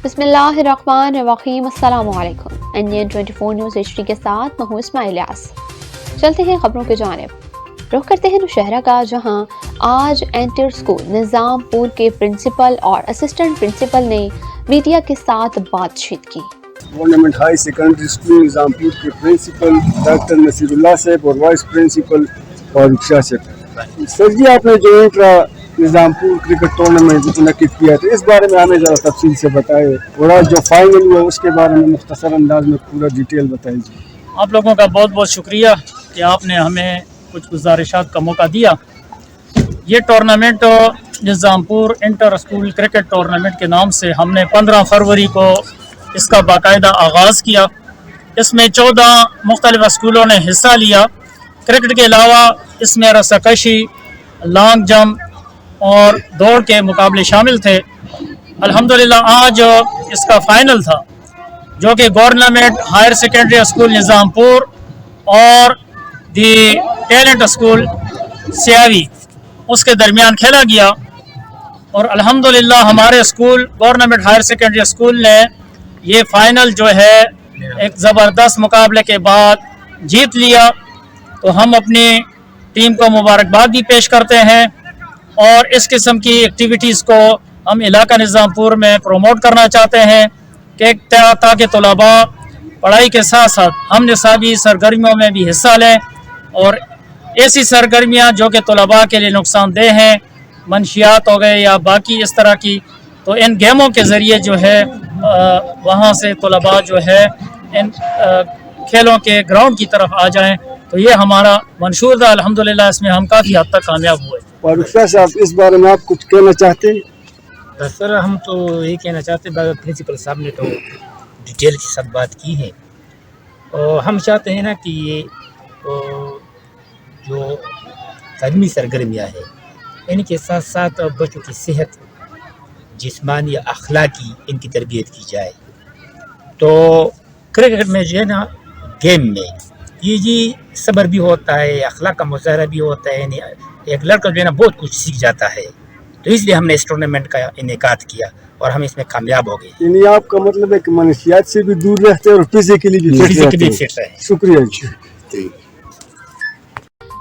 बिस्मिल्लाहिर्रहमानिर्रहीम। अस्सलाम वालेकुम। NN 24 न्यूज़ HD के साथ मैं हूँ इस्माइल इलियास। चलते हैं खबरों की जानिब। रुख करते हैं नौशहरा का, जहाँ आज इंटर स्कूल निज़ामपुर के प्रिंसिपल और असिस्टेंट प्रिंसिपल ने मीडिया के साथ बातचीत की। Government high secondary school Nizampur के प्रिंसिपल डॉक्टर नसीरुल्लाह साहब और वाइस प्रिंसिपल फारूक शाह साहब। सर जी, आपने जो इंट्रा निज़ामपुर क्रिकेट टूर्नामेंट मुनक्किद किया था, इस बारे में हमें ज़रा तफसील से बताएं, और आज जो फाइनल हुआ उसके बारे में मुख्तसर अंदाज में पूरा डिटेल बताइए। आप लोगों का बहुत बहुत शुक्रिया कि आपने हमें कुछ गुजारिशात का मौका दिया। ये tournament Nizampur inter school cricket tournament के नाम से हमने 15 फरवरी को इसका बाकायदा आगाज़ किया। इसमें 14 मुख्तलिफ स्कूलों ने हिस्सा लिया। क्रिकेट के अलावा इसमें रस्साकशी, लॉन्ग जंप और दौड़ के मुकाबले शामिल थे। अल्हम्दुलिल्लाह आज इसका फ़ाइनल था, जो कि government higher secondary school Nizampur और दी टैलेंट स्कूल सियावी उसके दरमियान खेला गया। और अल्हम्दुलिल्लाह हमारे school government higher secondary school ने ये फ़ाइनल जो है एक ज़बरदस्त मुकाबले के बाद जीत लिया। तो हम अपनी टीम को मुबारकबाद भी पेश करते हैं, और इस किस्म की एक्टिविटीज़ को हम इलाका निज़ामपुर में प्रमोट करना चाहते हैं कि ताकि तलबा पढ़ाई के साथ साथ हम निसाबी सरगर्मियों में भी हिस्सा लें, और ऐसी सरगर्मियाँ जो कि तलबा के लिए नुकसानदेह हैं, मंशियात हो गए या बाकी इस तरह की, तो इन गेमों के ज़रिए जो है वहाँ से तलबा जो है इन खेलों के ग्राउंड की तरफ आ जाएं। तो ये हमारा मंशूर था। अल्हम्दुलिल्लाह इसमें हम काफ़ी हद तक कामयाब हुए। फारूक शाह साहब, इस बारे में आप कुछ कहना चाहते हैं? सर, हम तो यही कहना चाहते हैं, प्रिंसिपल साहब ने तो डिटेल के साथ बात की है, और हम चाहते हैं ना कि ये जो तालीमी सरगर्मियाँ है इनके साथ साथ बच्चों की सेहत, जिस्मानी या अखलाकी, इनकी तरबियत की जाए। तो क्रिकेट में जो है ना, गेम में ये जी सब्र भी होता है, अखलाक का मुजाहरा भी होता है, यानी एक लड़का जो है ना बहुत कुछ सीख जाता है। तो इसलिए हमने इस टूर्नामेंट का इनेकाद किया और हम इसमें कामयाब हो गए। यानी आपका मतलब है कि मनशियात से भी दूर रहते हैं और फिजिकली भी फिट रहे। शुक्रिया जी।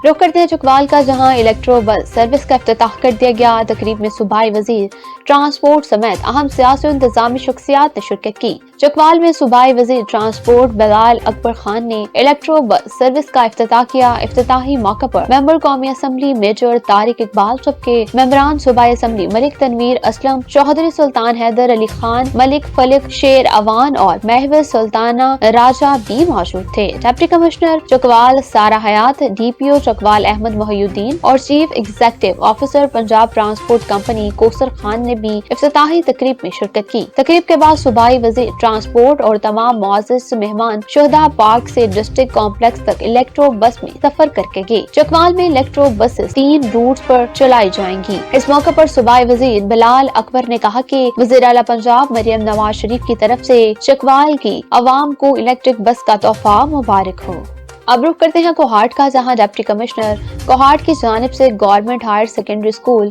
रुख करते हैं चकवाल का, जहां इलेक्ट्रो बस सर्विस का इफ्तिताह कर दिया गया। तकरीब में सूबाई वजीर ट्रांसपोर्ट समेत अहम सियासी और इंतजामी शख्सियात ने शिरकत की। चकवाल में सूबाई वजीर ट्रांसपोर्ट बिलाल अकबर खान ने इलेक्ट्रो बस सर्विस का इफ्तिताह किया। इफ्तिताही मौके पर मेंबर कौमी असम्बली मेजर तारिक इकबाल सब के मेंबरान सूबाई असम्बली मलिक तनवीर असलम, चौधरी सुल्तान हैदर अली खान, मलिक फलिक शेर अवान और महविज सुल्ताना राजा भी मौजूद थे। डिप्टी कमिश्नर चकवाल सारा हयात, DPO चकवाल अहमद मोहिउद्दीन और chief executive officer Punjab transport company Kausar Khan ने भी इफ्तिताही तकरीब में शिरकत की। तकरीब के बाद सूबाई वजीर ट्रांसपोर्ट और तमाम मुअज़्ज़ज़ मेहमान शोहदा पार्क से डिस्ट्रिक्ट कॉम्प्लेक्स तक इलेक्ट्रो बस में सफर करके गए। चकवाल में इलेक्ट्रो बसेस 3 रूट्स पर चलाई जाएंगी। इस मौके पर सूबाई वजीर बिलाल अकबर ने कहा कि वज़ीर आला पंजाब मरियम नवाज शरीफ की तरफ से चकवाल की अवाम को इलेक्ट्रिक बस का तोहफा मुबारक हो। अब रुख करते हैं कोहाट का, जहां डिप्टी कमिश्नर कोहाट की जानिब से गवर्नमेंट हायर सेकेंडरी स्कूल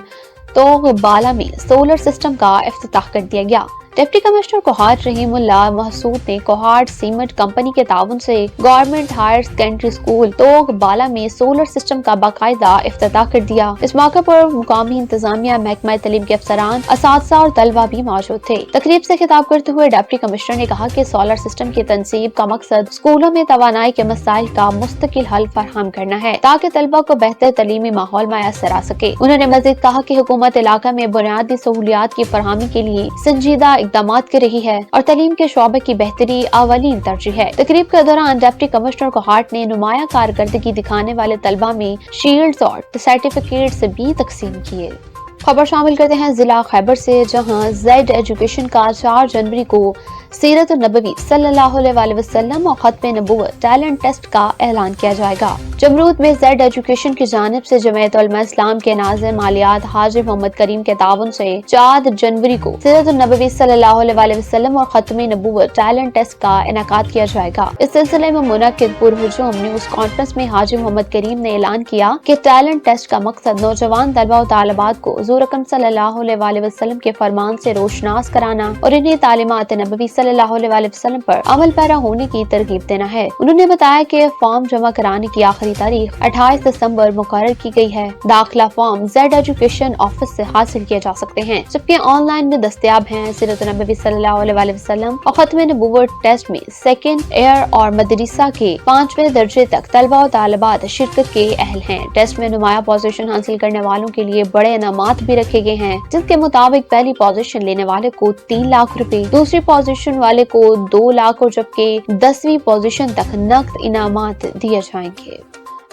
तो बाला में सोलर सिस्टम का इफ्तिताह कर दिया गया। डिप्टी कमिश्नर कोहाट रहीमुल्लाह महसूद ने कोहाट सीमेंट कंपनी के ताउन से गवर्नमेंट हायर सेकेंडरी स्कूल तो बाला में सोलर सिस्टम का बाकायदा इफ्तिताह कर दिया। इस मौके पर मुकामी इंतजामिया, महकमा तालीम के अफसरान, असातिज़ा और तलबा भी मौजूद थे। तकरीब से खिताब करते हुए डिप्टी कमिश्नर ने कहा कि सोलर सिस्टम की तनसीब का मकसद स्कूलों में तवानाई के मसाइल का मुस्तकिल हल फराहम करना है, ताकि तलबा को बेहतर तालीमी माहौल मैसर आ सके। उन्होंने मजीद कहा कि हुकूमत इलाका में बुनियादी सहूलियात की फरहमी के लिए संजीदा इक़दामात कर रही है और तालीम के शोबे की बेहतरी अवलीन तरजीह है। तकरीब के दौरान डिप्टी कमिश्नर कोहाट ने नुमाया कारकर्दगी दिखाने वाले तलबा में शील्ड्स और सर्टिफिकेट्स भी तकसीम किए। खबर शामिल करते हैं जिला खैबर से, जहां जेड एजुकेशन का 4 जनवरी को सीरत नबवी सल्लल्लाहु अलैहि वसल्लम और खत्म नबूवत टैलेंट टेस्ट का ऐलान किया जाएगा। जमरूद में जेड एजुकेशन की जानिब से जमीयत उलमा इस्लाम के नाज़िर मालियात हाजी मोहम्मद करीम के ताउन से 4 जनवरी को सीरत नबवी सल्लल्लाहु अलैहि वसल्लम और खत्म नबूवत टैलेंट टेस्ट का इनेकाद किया जाएगा। इस सिलसिले में मुनक्किद पुरहुजूम न्यूज कॉन्फ्रेंस में हाजी मोहम्मद करीम ने ऐलान किया कि टैलेंट टेस्ट का मकसद नौजवान तलबा और तालिबात को हुज़ूर अकरम सल्लल्लाहु अलैहि वसल्लम के फरमान से रोशनास कराना और इन्हें तालीमात नबवी सल्लल्लाहु अलैहि वसल्लम पर अमल पैरा होने की तरगीब देना है। उन्होंने बताया कि फॉर्म जमा कराने की आखिरी तारीख 28 दिसंबर मुकर्रर की गई है। दाखिला फॉर्म जेड एजुकेशन ऑफिस से हासिल किए जा सकते हैं, जबकि ऑनलाइन में दस्तयाब हैं। सीरत नबवी सल्लल्लाहु अलैहि वसल्लम और खत्म नबूवत टेस्ट में सेकंड ईयर और मदरसा के 5वें दर्जे तक तलबा और तालिबात शिरकत के अहल हैं। टेस्ट में नुमाया पोजीशन हासिल करने वालों के लिए बड़े इनामात भी रखे गए हैं, जिसके मुताबिक पहली पोजीशन लेने वाले को 3 लाख रुपए, दूसरी पोजीशन वाले को 2 लाख और जबकि 10वीं पोजीशन तक नकद इनामात दिए जाएंगे।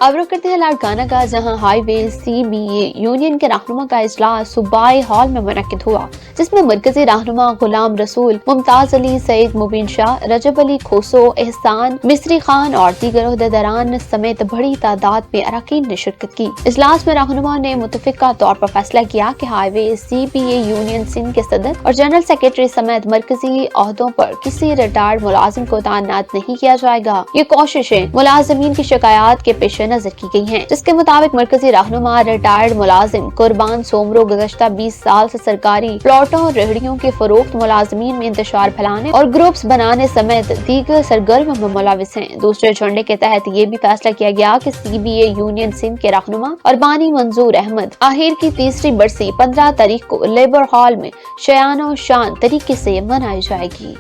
अब रुक करते हैं लाड़काना का, जहां हाईवे CBA यूनियन के रहनुमा का इजलास सूबाई हॉल में मुनक्किद हुआ, जिसमें मरकजी रहनुमा गुलाम रसूल, मुमताज अली, सईद मुबीन शाह, रजब अली खोसो, एहसान मिस्री खान और दीगर ओहदेदारान समेत बड़ी तादाद में अरकान ने शिरकत की। इजलास में रहनुमा ने मुतफिका तौर पर फैसला किया कि हाईवे CBA यूनियन सिंध के सदर और जनरल सेक्रेटरी समेत मरकजी ओहदों पर किसी रिटायर्ड मुलाजिम को तैनात नहीं किया जाएगा। ये कोशिशें मुलाजिमीन की शिकायत के पेश नजर की गई हैं, जिसके मुताबिक मरकजी रहनुमा रिटायर्ड मुलाजिम कुर्बान सोमरो गुज़श्ता 20 साल से सरकारी प्लॉटों और रेहड़ियों के फरोख्त मुलाजिमीन में इंतशार फैलाने और ग्रुप्स बनाने समेत दीगर सरगर्म में मुलविस हैं। दूसरे एजेंडे के तहत ये भी फैसला किया गया कि CBA यूनियन सिंध के रहनुमा और बानी मंजूर अहमद आहिर की तीसरी बरसी 15 तारीख को लेबर हॉल में शयानो शान तरीके से मनाई जाएगी।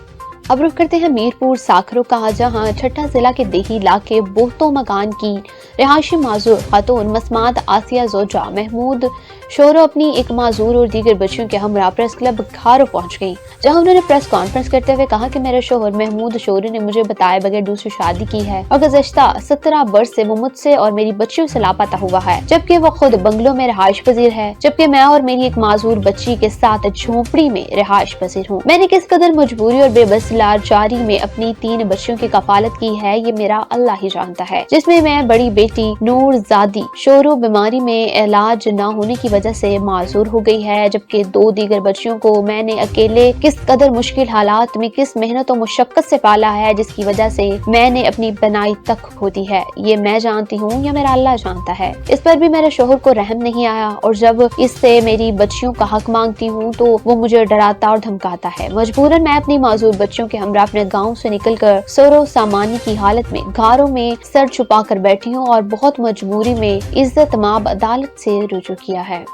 अब रुख करते हैं मीरपुर साखरों का, जहां छठा जिला के देही इलाके बोहतो मकान की रिहायशी माजूर खातून मसमात आसिया जोजा महमूद शोरो अपनी एक माजूर और दीगर बच्चियों के हमरा प्रेस क्लब घारो पहुंच गई, जहां उन्होंने प्रेस कॉन्फ्रेंस करते हुए कहा कि मेरे शोहर महमूद शोरो ने मुझे बताए बगैर दूसरी शादी की है और गुज़श्ता 17 बरस से वो मुझसे और मेरी बच्चियों से लापता हुआ है, जबकि वो खुद बंगलों में रिहायश पजीर है, जबकि मैं और मेरी एक माजूर बच्ची के साथ झोपड़ी में रिहायश पजीर हूँ। मैंने किस कदर मजबूरी और बेबसी लाचारी में अपनी 3 बच्चियों की कफालत की है, ये मेरा अल्लाह ही जानता है, जिसमें मैं बड़ी बेटी नूर जादी शोरो बीमारी में इलाज न होने की वजह से माजूर हो गई है, जबकि 2 दीगर बच्चियों को मैंने अकेले किस कदर मुश्किल हालात में किस मेहनत और मुशक्कत से पाला है, जिसकी वजह से मैंने अपनी बनाई तक खो दी है। ये मैं जानती हूँ या मेरा अल्लाह जानता है। इस पर भी मेरे शोहर को रहम नहीं आया और जब इससे मेरी बच्चियों का हक मांगती हूँ तो वो मुझे डराता और धमकाता है। मजबूरन मैं अपनी माजूर बच्चियों के हमरा अपने गाँव से निकलकर सरो सामानी की हालत में घरों में सर छुपा कर बैठी हूँ और बहुत मजबूरी में इज्जत माब अदालत से रुजू किया है।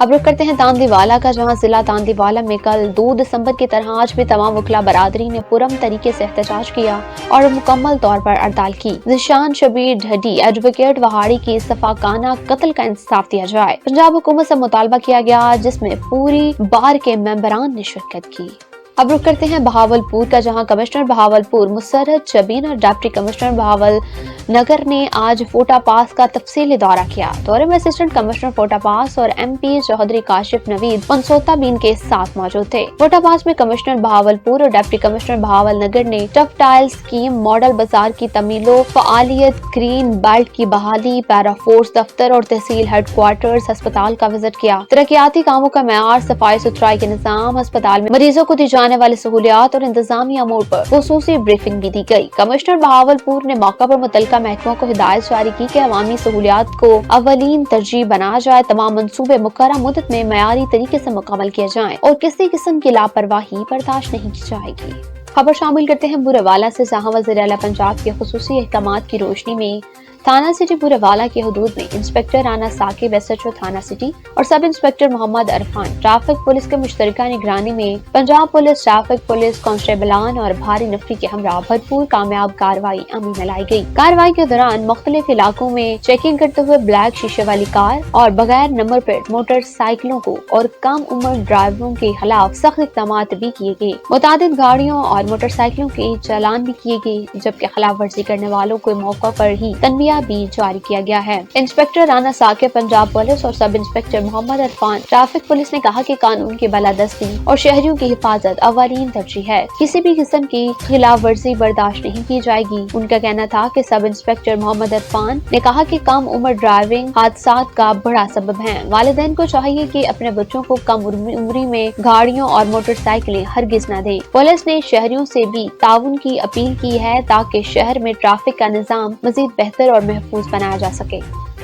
अब रुक करते हैं तांदीवाला का, जहां जिला तांदीवाला में कल 2 दिसंबर की तरह आज भी तमाम वकला बरादरी ने पुरम तरीके से एहतजाज किया और मुकम्मल तौर पर हड़ताल की। जिशान शबीर ढडी एडवोकेट वहाड़ी की सफाकाना कत्ल का इंसाफ दिया जाए पंजाब हुकूमत से मुतालबा किया गया, जिसमें पूरी बार के मेंबरान ने शिरकत की। अब रुक करते हैं बहावलपुर का, जहां कमिश्नर बहावलपुर मुसर्रत जबीन और डिप्टी कमिश्नर बहावल नगर ने आज फोटा पास का तफसीली दौरा किया। दौरे में असिस्टेंट कमिश्नर फोटा पास और MP चौधरी काशिफ नवीद मनसोता बीन के साथ मौजूद थे। फोटा पास में कमिश्नर बहावलपुर और डिप्टी कमिश्नर बहावल नगर ने टफ टाइल स्कीम, मॉडल बाजार की तमीलो, फ़आलियत, ग्रीन बेल्ट की बहाली, पैरा फोर्स दफ्तर और तहसील हेडक्वार्टर्स अस्पताल का विजिट किया। तरक्याती कामों का मेयार, सफाई सुथराई के निजाम, अस्पताल में मरीजों को दी जाने वाली सहूलियात और इंतजामिया मोड पर खुसूसी ब्रीफिंग भी दी गई। कमिश्नर बहावलपुर ने मौका पर मुतल्लिका महकमों को हिदायत जारी की कि अवामी सहूलियात को अवलीन तरजीह बनाया जाए, तमाम मंसूबे मुकर्रर मुद्दत में मयारी तरीके से मुकम्मल किए जाएं और किसी किस्म की लापरवाही बर्दाश्त नहीं की जाएगी। खबर शामिल करते हैं बुरेवाला से, जहां वज़ीर आला पंजाब के खुसूसी अहकामात की रोशनी में थाना सिटी बुरेवाला के हदूद में इंस्पेक्टर राना साकिब SHO थाना सिटी और sub inspector Muhammad Arfan traffic police के मुश्तरका निगरानी में पंजाब पुलिस, ट्रैफिक पुलिस, कांस्टेबलान और भारी नफरी के हमरा भरपूर कामयाब कार्रवाई अमल में लाई गई। कार्रवाई के दौरान मुख्तलिफ इलाकों में चेकिंग करते हुए ब्लैक शीशे वाली कार और बगैर नंबर प्लेट मोटरसाइकिलों को और कम उम्र ड्राइवरों के खिलाफ सख्त इक़दाम भी किए गए। मुतादिद गाड़ियों और मोटरसाइकिलों के चालान भी किए गए, जबकि खिलाफ वर्जी करने वालों को मौका पर ही तनबीह عدلیہ بھی جاری کیا گیا ہے۔ انسپکٹر رانا ثاقب پنجاب پولیس اور سب انسپکٹر محمد عرفان ٹریفک پولیس نے کہا کہ قانون کی بالادستی اور شہریوں کی حفاظت اولین ترجیح ہے، کسی بھی قسم کی خلاف ورزی برداشت نہیں کی جائے گی۔ ان کا کہنا تھا کہ سب انسپکٹر محمد عرفان نے کہا کہ کم عمر ڈرائیونگ حادثات کا بڑا سبب ہے، والدین کو چاہیے کہ اپنے بچوں کو کم عمری میں گاڑیوں اور موٹر سائیکلیں ہرگز نہ دیں۔ پولیس نے شہریوں سے بھی تعاون کی اپیل کی ہے تاکہ شہر میں ٹریفک کا نظام مزید بہتر اور محفوظ بنایا جا سکے۔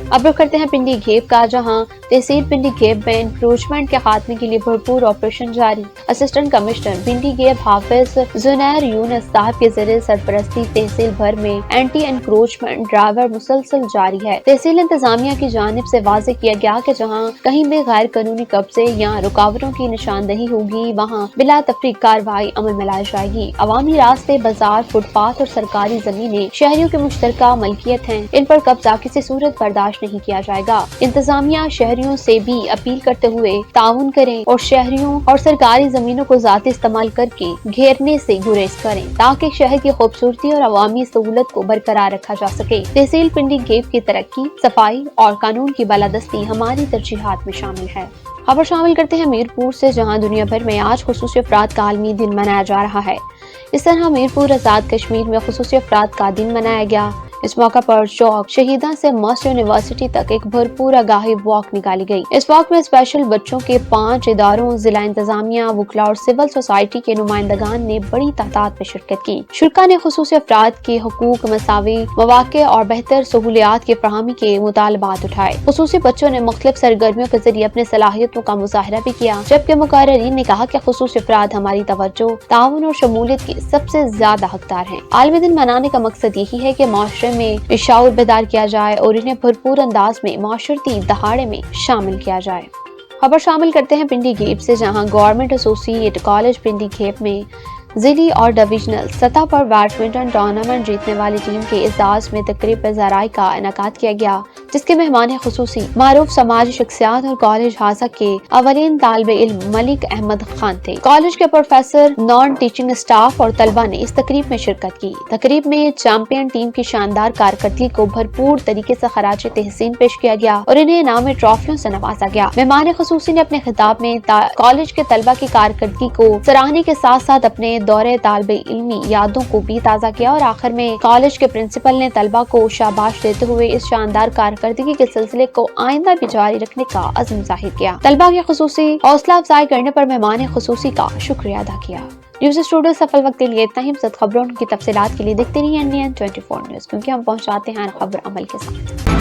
اب رخ کرتے ہیں پنڈی گھیب کا، جہاں تحصیل پنڈی گھیب میں انکروچمنٹ کے خاتمے کے لیے بھرپور آپریشن جاری۔ اسسٹنٹ کمشنر پنڈی گھیب حافظ زنیر یونس صاحب کے زیر سرپرستی تحصیل بھر میں اینٹی انکروچمنٹ ڈرائیور مسلسل جاری ہے۔ تحصیل انتظامیہ کی جانب سے واضح کیا گیا کہ جہاں کہیں بھی غیر قانونی قبضے یا رکاوٹوں کی نشاندہی ہوگی وہاں بلا تفریق کارروائی عمل میں لائی جائے گی۔ عوامی راستے، بازار، فٹ پاتھ اور سرکاری زمینیں شہریوں کی مشترکہ ملکیت ہیں، ان پر قبضہ کسی صورت برداشت نہیں کیا جائے گا۔ انتظامیہ شہریوں سے بھی اپیل کرتے ہوئے تعاون کریں اور شہریوں اور سرکاری زمینوں کو ذاتی استعمال کر کے گھیرنے سے گریز کریں تاکہ شہر کی خوبصورتی اور عوامی سہولت کو برقرار رکھا جا سکے۔ تحصیل پنڈی گھیب کی ترقی، صفائی اور قانون کی بالادستی ہماری ترجیحات میں شامل ہے۔ خبر شامل کرتے ہیں میرپور سے، جہاں دنیا بھر میں آج خصوصی افراد کا عالمی دن منایا جا رہا ہے۔ اس طرح میرپور آزاد کشمیر میں خصوصی افراد کا دن منایا گیا۔ اس موقع پر چوک شہیداں سے مسٹ یونیورسٹی تک ایک بھرپور آگاہی واک نکالی گئی۔ اس واک میں اسپیشل بچوں کے 5 اداروں، ضلع انتظامیہ، وکلاء اور سول سوسائٹی کے نمائندگان نے بڑی تعداد میں شرکت کی۔ شرکاء نے خصوصی افراد کے حقوق، مساوی مواقع اور بہتر سہولیات کی فراہمی کے مطالبات اٹھائے۔ خصوصی بچوں نے مختلف سرگرمیوں کے ذریعے اپنے صلاحیتوں کا مظاہرہ بھی کیا، جبکہ مقررین نے کہا کہ خصوصی افراد ہماری توجہ، تعاون اور شمولیت کے سب سے زیادہ حقدار ہیں۔ عالمی دن منانے کا مقصد یہی ہے کہ معاشرے میں شعور بیدار کیا جائے اور انہیں بھرپور انداز میں معاشرتی دہاڑے میں شامل کیا جائے۔ خبر شامل کرتے ہیں پنڈی گھیب سے، جہاں گورنمنٹ ایسوسی ایٹ کالج پنڈی گھیب میں ضلعی اور ڈویژنل سطح پر بیڈمنٹن ٹورنامنٹ جیتنے والی ٹیم کے اعزاز میں تقریب ذرائع کا انعقاد کیا گیا، جس کے مہمان خصوصی معروف سماجی شخصیات اور کالج ہاسا کے اولین طالب علم ملک احمد خان تھے۔ کالج کے پروفیسر، نان ٹیچنگ اسٹاف اور طلبہ نے اس تقریب میں شرکت کی۔ تقریب میں چیمپئن ٹیم کی شاندار کارکردگی کو بھرپور طریقے سے خراج تحسین پیش کیا گیا اور انہیں انعامی ٹرافیوں سے نوازا گیا۔ مہمان خصوصی نے اپنے خطاب میں کالج کے طلبہ کی کارکردگی کو سراہنے کے ساتھ ساتھ اپنے دورے طالب علمی یادوں کو بھی تازہ کیا اور آخر میں کالج کے پرنسپل نے طلبہ کو شاباش دیتے ہوئے اس شاندار کارکردگی کے سلسلے کو آئندہ بھی جاری رکھنے کا عزم ظاہر کیا۔ طلبہ کی خصوصی حوصلہ افزائی کرنے پر مہمان خصوصی کا شکریہ ادا کیا۔ نیوز اسٹوڈیو سفل وقت کے لیے اتنا ہی۔ مزید خبروں کی تفصیلات کے لیے دیکھتے رہیے NDN 24 نیوز، کیونکہ ہم پہنچاتے ہیں خبر عمل کے ساتھ۔